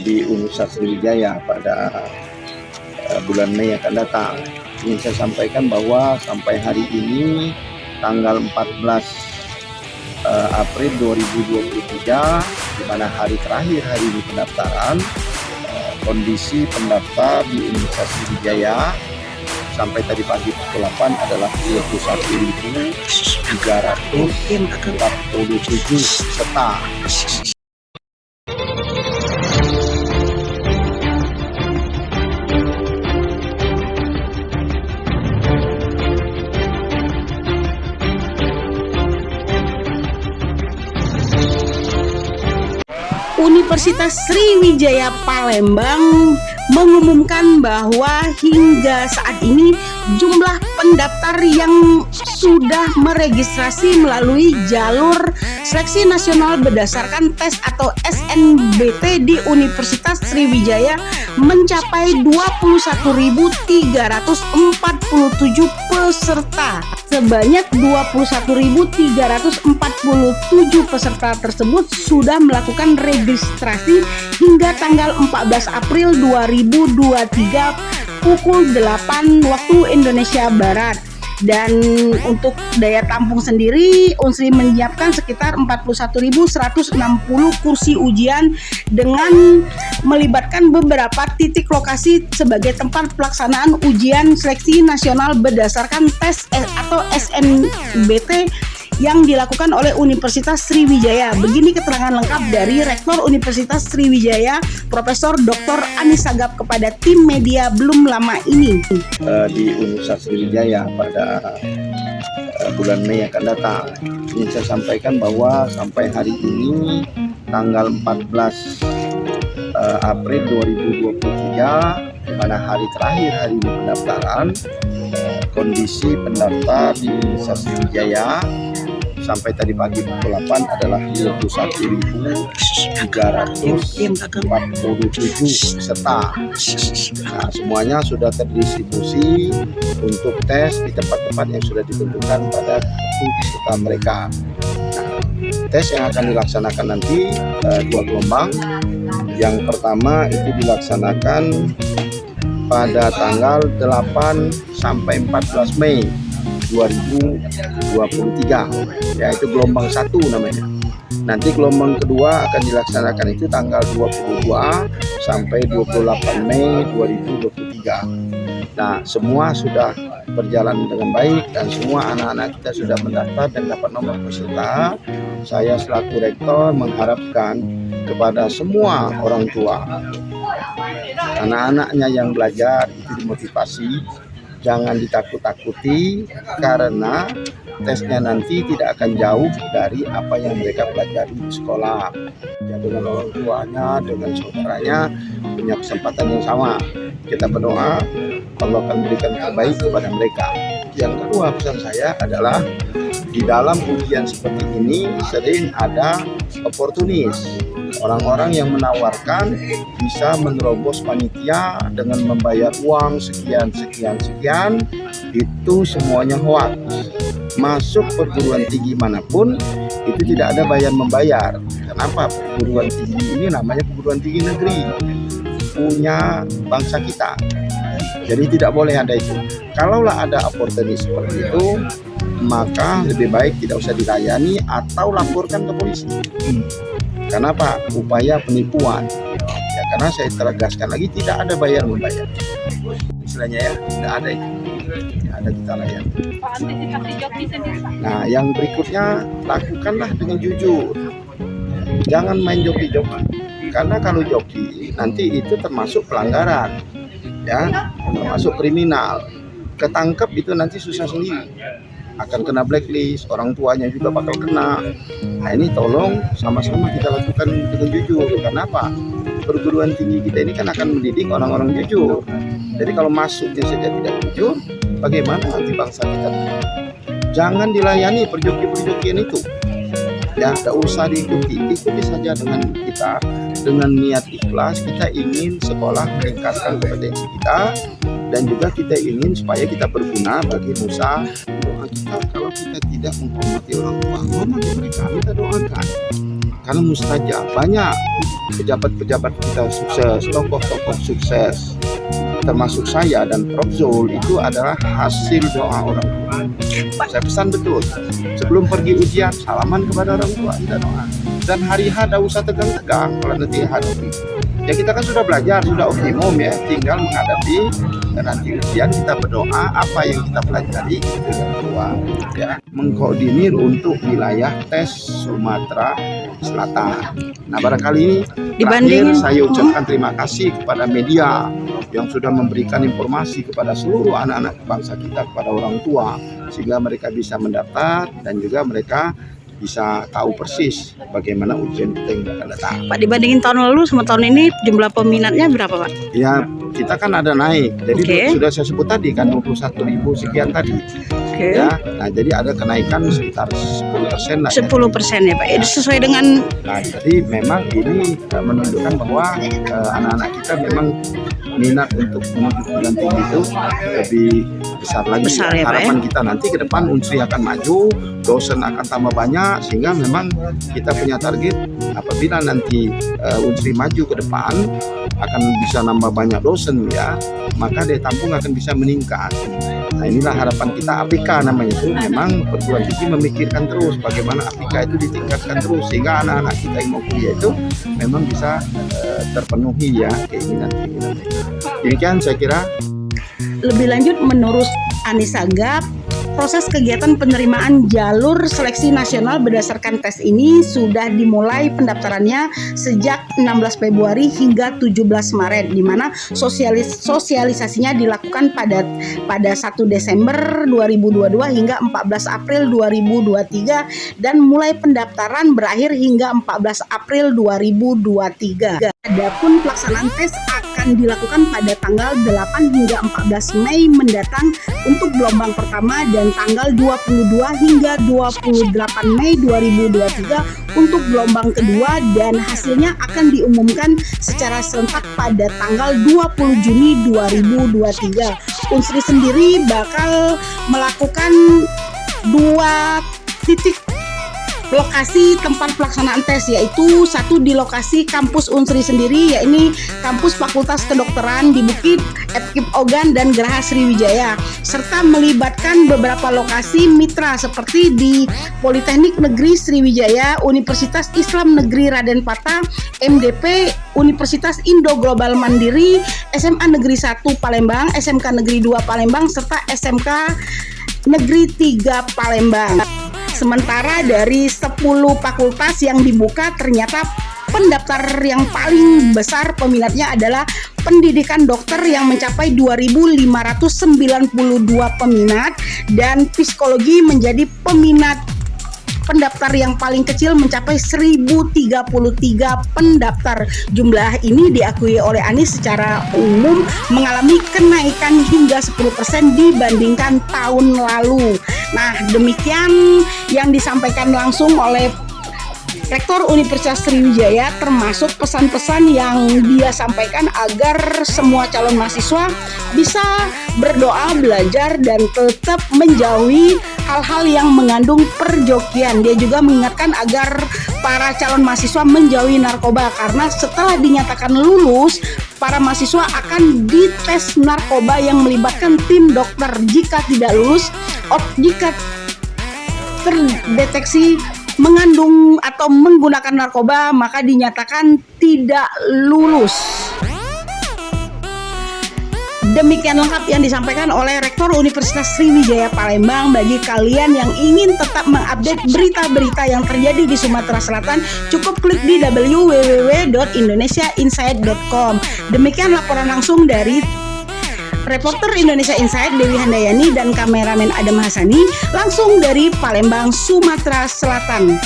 di Universitas Sriwijaya pada bulan Mei akan datang. Ingin saya sampaikan bahwa sampai hari ini tanggal 14 April 2023, di mana hari terakhir hari ini pendaftaran, kondisi pendaftar di Universitas Sriwijaya sampai tadi pagi pukul 8 adalah 21.347 peserta. Universitas Sriwijaya Palembang mengumumkan bahwa hingga saat ini jumlah pendaftar yang sudah meregistrasi melalui jalur seleksi nasional berdasarkan tes atau SNBT di Universitas Sriwijaya mencapai 21.347 peserta. Sebanyak 21.347 peserta tersebut sudah melakukan registrasi hingga tanggal 14 April 2023 pukul 8 waktu Indonesia Barat. Dan untuk daya tampung sendiri, Unsri menyiapkan sekitar 41.160 kursi ujian dengan melibatkan beberapa titik lokasi sebagai tempat pelaksanaan ujian seleksi nasional berdasarkan tes atau SNBT yang dilakukan oleh Universitas Sriwijaya. Begini keterangan lengkap dari Rektor Universitas Sriwijaya, Profesor Dr. Anis Sagap kepada tim media belum lama ini. Di Universitas Sriwijaya pada bulan Mei akan datang. Ingin saya sampaikan bahwa sampai hari ini tanggal 14 April 2023, di mana hari terakhir hari ini pendaftaran, kondisi pendaftar di Universitas Sriwijaya sampai tadi pagi pukul 8 adalah 21.347 peserta. Nah, semuanya sudah terdistribusi untuk tes di tempat-tempat yang sudah ditentukan pada peserta mereka. Nah, tes yang akan dilaksanakan nanti dua gelombang. Yang pertama itu dilaksanakan pada tanggal 8 sampai 14 Mei 2023, yaitu gelombang 1 namanya. Nanti gelombang kedua akan dilaksanakan itu tanggal 22 sampai 28 Mei 2023. Nah, semua sudah berjalan dengan baik dan semua anak-anak kita sudah mendaftar dan dapat nomor peserta. Saya selaku rektor mengharapkan kepada semua orang tua, anak-anaknya yang belajar itu dimotivasi, jangan ditakut-takuti karena tesnya nanti tidak akan jauh dari apa yang mereka pelajari di sekolah. Ya, dengan orang tuanya, dengan saudaranya punya kesempatan yang sama. Kita berdoa Allah akan berikan terbaik kepada mereka. Yang kedua pesan saya adalah di dalam ujian seperti ini sering ada oportunis. Orang-orang yang menawarkan bisa menerobos panitia dengan membayar uang sekian, itu semuanya hoax. Masuk perguruan tinggi manapun itu tidak ada bayar-membayar. Kenapa? Perguruan tinggi ini namanya perguruan tinggi negeri, punya bangsa kita. Jadi tidak boleh ada itu. Kalaulah ada oportunis seperti itu, maka lebih baik tidak usah dilayani atau laporkan ke polisi. Kenapa? Upaya penipuan. Ya, karena saya tegaskan lagi tidak ada bayar membayar. Istilahnya ya, tidak ada itu. Tidak ada kita layani. Nah, yang berikutnya lakukanlah dengan jujur. Jangan main joki-joki. Karena kalau joki nanti itu termasuk pelanggaran, ya, termasuk kriminal. Ketangkep itu nanti susah sendiri. Akan kena blacklist, orang tuanya juga bakal kena. Nah, ini tolong sama-sama kita lakukan dengan jujur. Kenapa? Perguruan tinggi kita ini kan akan mendidik orang-orang jujur. Jadi kalau masuknya saja tidak jujur, bagaimana nanti bangsa kita? Jangan dilayani perjoki-perjokian itu. Ya, tidak usah diikuti. Ikuti saja dengan kita, dengan niat ikhlas. Kita ingin sekolah meningkatkan kompetensi kita, dan juga kita ingin supaya kita berguna bagi nusa. Doa kita, kalau kita tidak menghormati orang tua, hormati mereka, kita doakan. karena mustajab. Banyak pejabat-pejabat kita sukses, tokoh-tokoh sukses, termasuk saya dan Prof Zul, itu adalah hasil doa orang tua. Saya pesan betul, sebelum pergi ujian salaman kepada orang tua, kita doa. Dan hari H tidak usah tegang-tegang kalau nanti hadapi. Ya kita kan sudah belajar, sudah optimum ya, tinggal menghadapi dan nanti ujian kita berdoa apa yang kita pelajari itu yang keluar. Ya, mengkoordinir untuk wilayah tes Sumatera Selatan. Nah barangkali ini terakhir saya ucapkan terima kasih kepada media yang sudah memberikan informasi kepada seluruh anak-anak bangsa kita, kepada orang tua, sehingga mereka bisa mendaftar dan juga mereka bisa tahu persis bagaimana ujian kita yang akan datang. Pak, dibandingin tahun lalu sama tahun ini jumlah peminatnya berapa, Pak? Ya, kita kan ada naik. Jadi sudah saya sebut tadi kan 21.000 sekian tadi. Ya, nah jadi ada kenaikan sekitar 10% lah. 10% ya Pak. Itu sesuai dengan. Nah, jadi memang ini menunjukkan bahwa anak-anak kita memang minat untuk menuju perguruan tinggi itu lebih besar lagi. Ya, harapan kita nanti ke depan Unsri akan maju, dosen akan tambah banyak, sehingga memang kita punya target apabila nanti Unsri maju ke depan akan bisa nambah banyak dosen ya, maka daya tampung akan bisa meningkat. Nah inilah harapan kita. APK namanya itu, memang perguruan tinggi memikirkan terus bagaimana APK itu ditingkatkan terus sehingga anak-anak kita yang mau kuliah itu memang bisa terpenuhi ya keinginan. Demikian saya kira. Lebih lanjut, menurut Anissa Gap, proses kegiatan penerimaan jalur seleksi nasional berdasarkan tes ini sudah dimulai pendaftarannya sejak 16 Februari hingga 17 Maret, di mana sosialisasinya dilakukan pada 1 Desember 2022 hingga 14 April 2023 dan mulai pendaftaran berakhir hingga 14 April 2023. Adapun pelaksanaan tes akan dilakukan pada tanggal 8 hingga 14 Mei mendatang untuk gelombang pertama dan tanggal 22 hingga 28 Mei 2023 untuk gelombang kedua, dan hasilnya akan diumumkan secara serentak pada tanggal 20 Juni 2023. Unsri sendiri bakal melakukan 2 titik lokasi tempat pelaksanaan tes, yaitu satu di lokasi kampus Unsri sendiri, yaitu kampus Fakultas Kedokteran di Bukit, Epkip Ogan, dan Geraha Sriwijaya, serta melibatkan beberapa lokasi mitra seperti di Politeknik Negeri Sriwijaya, Universitas Islam Negeri Raden Patah, MDP, Universitas Indo Global Mandiri, SMA Negeri 1 Palembang, SMK Negeri 2 Palembang, serta SMK Negeri 3 Palembang. Sementara dari 10 fakultas yang dibuka, ternyata pendaftar yang paling besar peminatnya adalah pendidikan dokter yang mencapai 2.592 peminat, dan psikologi menjadi peminat pendaftar yang paling kecil mencapai 1.033 pendaftar. Jumlah ini diakui oleh Anies secara umum mengalami kenaikan hingga 10% dibandingkan tahun lalu. Nah, demikian yang disampaikan langsung oleh Rektor Universitas Sriwijaya, termasuk pesan-pesan yang dia sampaikan agar semua calon mahasiswa bisa berdoa, belajar, dan tetap menjauhi hal-hal yang mengandung perjokian. Dia juga mengingatkan agar para calon mahasiswa menjauhi narkoba, karena setelah dinyatakan lulus, para mahasiswa akan dites narkoba yang melibatkan tim dokter. Jika tidak lulus, jika terdeteksi mengandung atau menggunakan narkoba, maka dinyatakan tidak lulus. Demikian lengkap yang disampaikan oleh Rektor Universitas Sriwijaya Palembang. Bagi kalian yang ingin tetap mengupdate berita-berita yang terjadi di Sumatera Selatan, cukup klik di www.indonesiainsight.com. Demikian laporan langsung dari reporter Indonesia Insight Dewi Handayani dan kameramen Adam Hasani langsung dari Palembang, Sumatera Selatan.